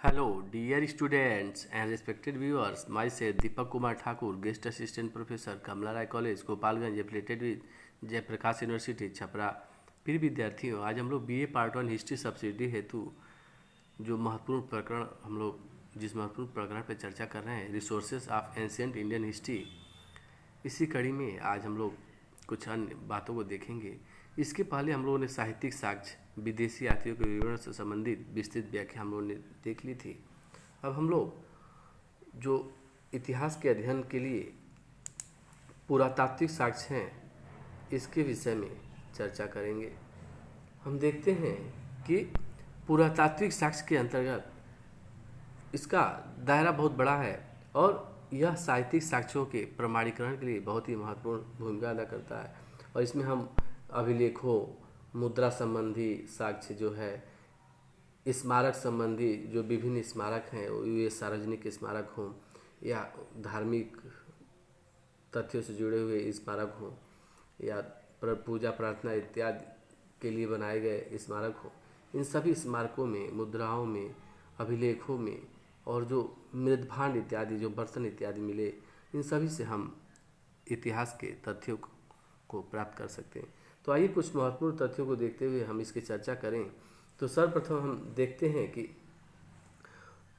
Hello, dear students and respected viewers. Myself Deepak Kumar Thakur, Guest Assistant Professor, Kamla Rai College, Gopalganj, affiliated with Jayprakash university Chhapra. फिर विद्यार्थियों, आज हम लोग BA part 1 history subsidy हेतु जो महत्वपूर्ण प्रकरण जिस महत्वपूर्ण प्रकरण पर चर्चा कर रहे हैं, resources of ancient Indian history, इसी कड़ी में आज हम लोग कुछ अन्य बातों को देखेंगे। इसके पहले हम लोगों ने साहित्यिक साक्ष्य, विदेशी यात्रियों के विवरण से संबंधित विस्तृत व्याख्या हम लोगों ने देख ली थी। अब हम लोग जो इतिहास के अध्ययन के लिए पुरातात्विक साक्ष्य हैं, इसके विषय में चर्चा करेंगे। हम देखते हैं कि पुरातात्विक साक्ष्य के अंतर्गत इसका दायरा बहुत बड़ा है और यह साहित्यिक साक्ष्यों के प्रमाणीकरण के लिए बहुत ही महत्वपूर्ण भूमिका अदा करता है। और इसमें हम अभिलेखों, मुद्रा संबंधी साक्ष्य जो है, स्मारक संबंधी जो विभिन्न स्मारक हैं, ये सार्वजनिक स्मारक हों या धार्मिक तथ्यों से जुड़े हुए स्मारक हों या पूजा प्रार्थना इत्यादि के लिए बनाए गए स्मारक हों, इन सभी स्मारकों में, मुद्राओं में, अभिलेखों में और जो मृदभांड इत्यादि जो बर्तन इत्यादि मिले, इन सभी से हम इतिहास के तथ्यों को प्राप्त कर सकते हैं। तो आइए कुछ महत्वपूर्ण तथ्यों को देखते हुए हम इसकी चर्चा करें। तो सर्वप्रथम हम देखते हैं कि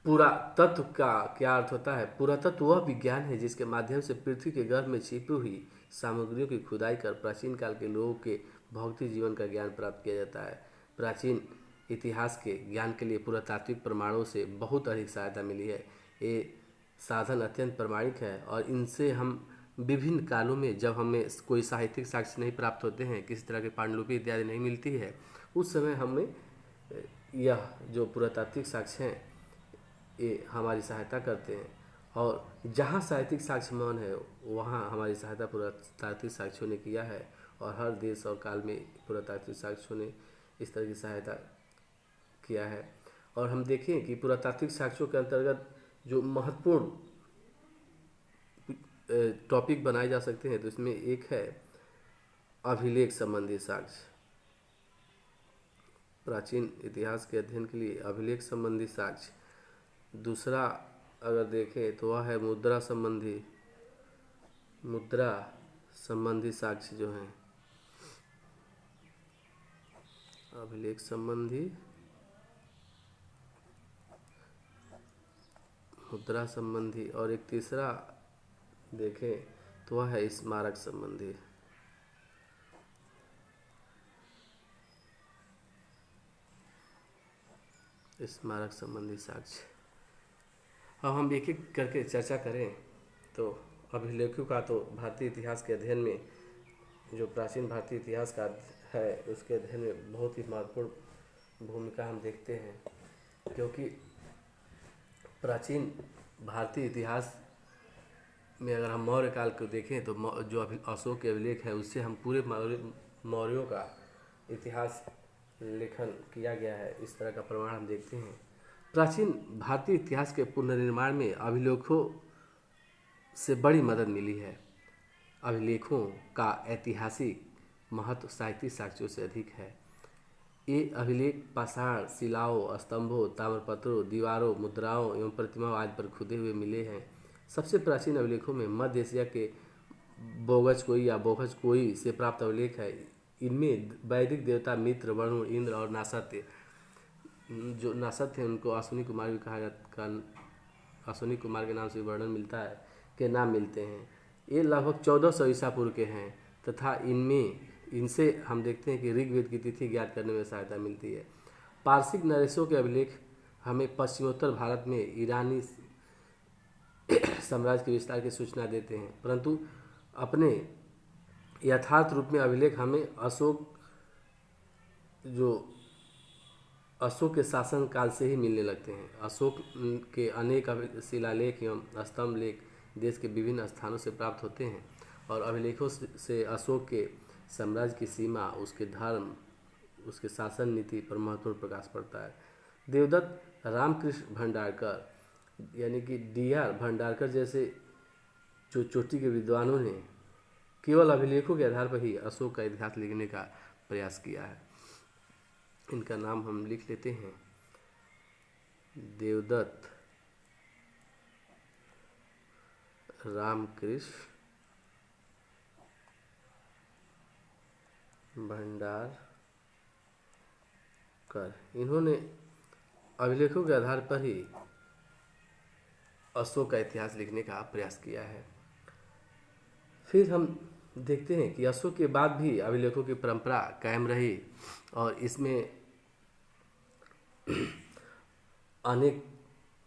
पुरातत्व का क्या अर्थ होता है। पुरातत्व वह विज्ञान है जिसके माध्यम से पृथ्वी के गर्भ में छिपी हुई सामग्रियों की खुदाई कर प्राचीन काल के लोगों के भौतिक जीवन का ज्ञान प्राप्त किया जाता है। प्राचीन इतिहास के ज्ञान के लिए पुरातात्विक प्रमाणों से बहुत अधिक सहायता मिली है। ये साधन अत्यंत प्रमाणिक है और इनसे हम विभिन्न कालों में, जब हमें कोई साहित्यिक साक्ष्य नहीं प्राप्त होते हैं, किसी तरह के पांडुलिपि इत्यादि नहीं मिलती है, उस समय हमें यह जो पुरातात्विक साक्ष्य हैं ये हमारी सहायता करते हैं। और जहाँ साहित्यिक साक्ष्य मौन है, वहाँ हमारी सहायता पुरातात्विक साक्ष्यों ने किया है और हर देश और काल में पुरातात्विक साक्ष्यों ने इस तरह की सहायता किया है। और हम देखें कि पुरातात्विक साक्ष्यों के अंतर्गत जो महत्वपूर्ण टॉपिक बनाए जा सकते हैं, तो इसमें एक है अभिलेख संबंधी साक्ष्य। प्राचीन इतिहास के अध्ययन के लिए अभिलेख संबंधी साक्ष्य। दूसरा अगर देखें तो वह है मुद्रा संबंधी साक्ष्य जो हैं, अभिलेख संबंधी, मुद्रा संबंधी। और एक तीसरा देखें तो वह है स्मारक संबंधी। स्मारक संबंधी साक्ष्य। अब हम एक एक करके चर्चा करें तो अभिलेखों का तो भारतीय इतिहास के अध्ययन में, जो प्राचीन भारतीय इतिहास का है, उसके अध्ययन में बहुत ही महत्वपूर्ण भूमिका हम देखते हैं। क्योंकि प्राचीन भारतीय इतिहास में अगर हम मौर्य काल को देखें तो जो अशोक के अभिलेख है, उससे हम पूरे मौर्यों का इतिहास लेखन किया गया है, इस तरह का प्रमाण हम देखते हैं। प्राचीन भारतीय इतिहास के पुनर्निर्माण में अभिलेखों से बड़ी मदद मिली है। अभिलेखों का ऐतिहासिक महत्व साहित्यिक साक्ष्यों से अधिक है। ये अभिलेख पाषाण शिलाओं, स्तंभों, ताम्रपत्रों, दीवारों, मुद्राओं एवं प्रतिमाओं आदि पर खुदे हुए मिले हैं। सबसे प्राचीन अभिलेखों में मध्य एशिया के बोगजकोई से प्राप्त अभिलेख है। इनमें वैदिक देवता मित्र, वरुण, इंद्र और नासत, जो नासत थे उनको अश्विनी कुमार भी कहा जाता, अश्विनी कुमार के नाम से वर्णन मिलता है, के नाम मिलते हैं। ये लगभग 1400 ईसा पूर्व के हैं तथा इनसे हम देखते हैं कि ऋग्वेद की तिथि ज्ञात करने में सहायता मिलती है। पारसिक नरेशों के अभिलेख हमें पश्चिमोत्तर भारत में ईरानी साम्राज्य के विस्तार की सूचना देते हैं, परंतु अपने यथार्थ रूप में अभिलेख हमें अशोक के शासन काल से ही मिलने लगते हैं। अशोक के अनेक शिलालेख एवं स्तंभ लेख देश के विभिन्न स्थानों से प्राप्त होते हैं और अभिलेखों से अशोक के साम्राज्य की सीमा, उसके धर्म, उसके शासन नीति पर महत्वपूर्ण प्रकाश पड़ता है। देवदत्त रामकृष्ण भंडारकर यानी कि DR भंडारकर जैसे जो चोटी के विद्वानों ने केवल अभिलेखों के आधार पर ही अशोक का इतिहास लिखने का प्रयास किया है। इनका नाम हम लिख लेते हैं। देवदत्त रामकृष्ण भंडारकर, इन्होंने अभिलेखों के आधार पर ही अशोक का इतिहास लिखने का प्रयास किया है। फिर हम देखते हैं कि अशोक के बाद भी अभिलेखों की परंपरा कायम रही और इसमें अनेक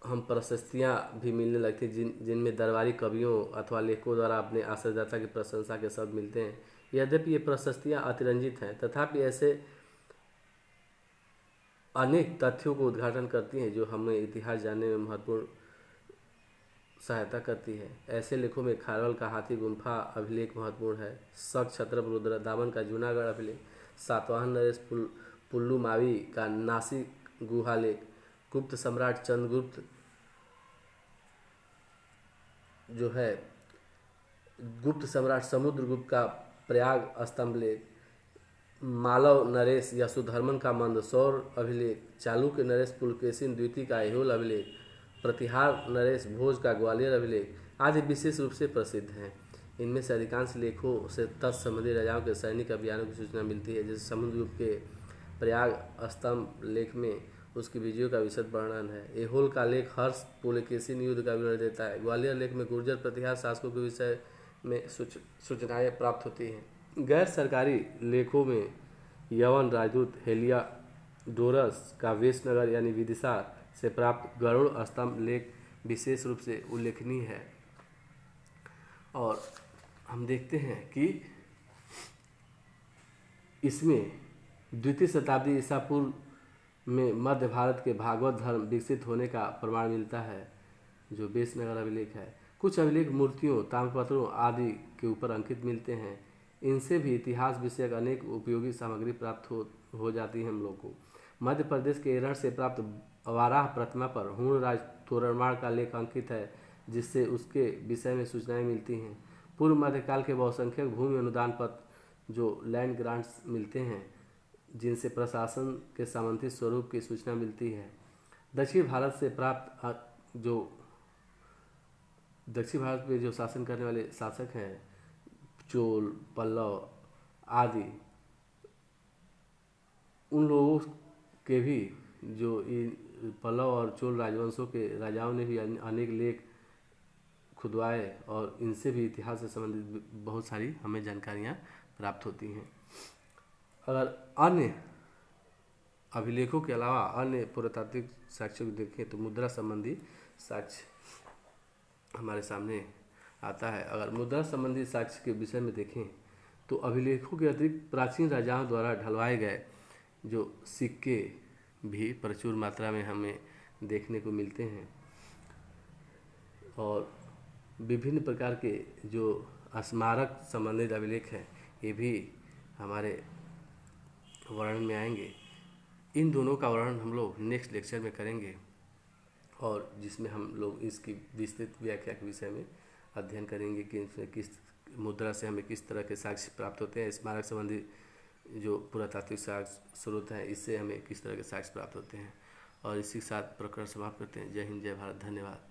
हम प्रशस्तियाँ भी मिलने लगती जिनमें दरबारी कवियों अथवा लेखकों द्वारा अपने आश्रयदाता की प्रशंसा के शब्द मिलते हैं। यद्यपि ये प्रशस्तियाँ अतिरंजित हैं, तथापि ऐसे अनेक तथ्यों को उद्घाटन करती हैं जो हमें इतिहास जानने में महत्वपूर्ण सहायता करती है। ऐसे लेखों में खारवल का हाथी गुम्फा अभिलेख महत्वपूर्ण है, शक छत्रप रुद्रदामन का जूनागढ़ अभिलेख, सातवाहन नरेश पुल्लू मावी का नासिक गुहा लेख, गुप्त सम्राट चंद्रगुप्त जो है गुप्त सम्राट समुद्रगुप्त का प्रयाग स्तंभ लेख, मालव नरेश यशोधर्मन का मंदसौर अभिलेख, चालुक्य नरेश पुलकेशिन द्वितीय का ऐहोल अभिलेख, प्रतिहार नरेश भोज का ग्वालियर अभिलेख आदि विशेष रूप से प्रसिद्ध हैं। इनमें से अधिकांश लेखों से तत्संबंधी राजाओं के सैनिक अभियानों की सूचना मिलती है। जैसे समुद्रगुप्त के प्रयाग स्तंभ लेख में उसकी विजयों का विशद वर्णन है। ऐहोल का लेख हर्ष पुलकेशिन युद्ध का विवरण देता है। ग्वालियर लेख में गुर्जर प्रतिहार शासकों के विषय में सूचनाएँ प्राप्त होती हैं। गैर सरकारी लेखों में यवन राजदूत हेलियाडोरस का वेशनगर यानी विदिशा से प्राप्त गरुड़ स्तंभ लेख विशेष रूप से उल्लेखनीय है। और हम देखते हैं कि इसमें द्वितीय शताब्दी ईसा पूर्व में मध्य भारत के भागवत धर्म विकसित होने का प्रमाण मिलता है, जो वेशनगर अभिलेख है। कुछ अभिलेख मूर्तियों, ताम्रपत्रों आदि के ऊपर अंकित मिलते हैं। इनसे भी इतिहास विषयक अनेक उपयोगी सामग्री प्राप्त हो जाती है हम लोग को। मध्य प्रदेश के एरठ से प्राप्त वाराह प्रतिमा पर हुणराज तोरणमाण का लेख अंकित है, जिससे उसके विषय में सूचनाएं मिलती हैं। पूर्व मध्यकाल के बहुसंख्यक भूमि अनुदान पत्र जो लैंड ग्रांट्स मिलते हैं, जिनसे प्रशासन के सामंती स्वरूप की सूचना मिलती है। दक्षिण भारत से प्राप्त दक्षिण भारत में जो शासन करने वाले शासक हैं, चोल, पल्लव आदि, उन लोगों के भी जो इन पल्लव और चोल राजवंशों के राजाओं ने भी अनेक लेख खुदवाए और इनसे भी इतिहास से संबंधित बहुत सारी हमें जानकारियाँ प्राप्त होती हैं। अगर अन्य अभिलेखों के अलावा अन्य पुरातात्विक साक्ष्यों को देखें तो मुद्रा संबंधी साक्ष्य हमारे सामने आता है। अगर मुद्रा संबंधी साक्ष्य के विषय में देखें तो अभिलेखों के अतिरिक्त प्राचीन राजाओं द्वारा ढलवाए गए जो सिक्के भी प्रचुर मात्रा में हमें देखने को मिलते हैं और विभिन्न प्रकार के जो स्मारक संबंधित अभिलेख हैं, ये भी हमारे वर्णन में आएंगे। इन दोनों का वर्णन हम लोग नेक्स्ट लेक्चर में करेंगे और जिसमें हम लोग इसकी विस्तृत व्याख्या के विषय में अध्ययन करेंगे कि इसमें किस मुद्रा से हमें किस तरह के साक्ष्य प्राप्त होते हैं, स्मारक संबंधी जो पुरातात्विक साक्ष्य स्रोत हैं इससे हमें किस तरह के साक्ष्य प्राप्त होते हैं। और इसी के साथ प्रकरण समाप्त करते हैं। जय हिंद, जय भारत, धन्यवाद।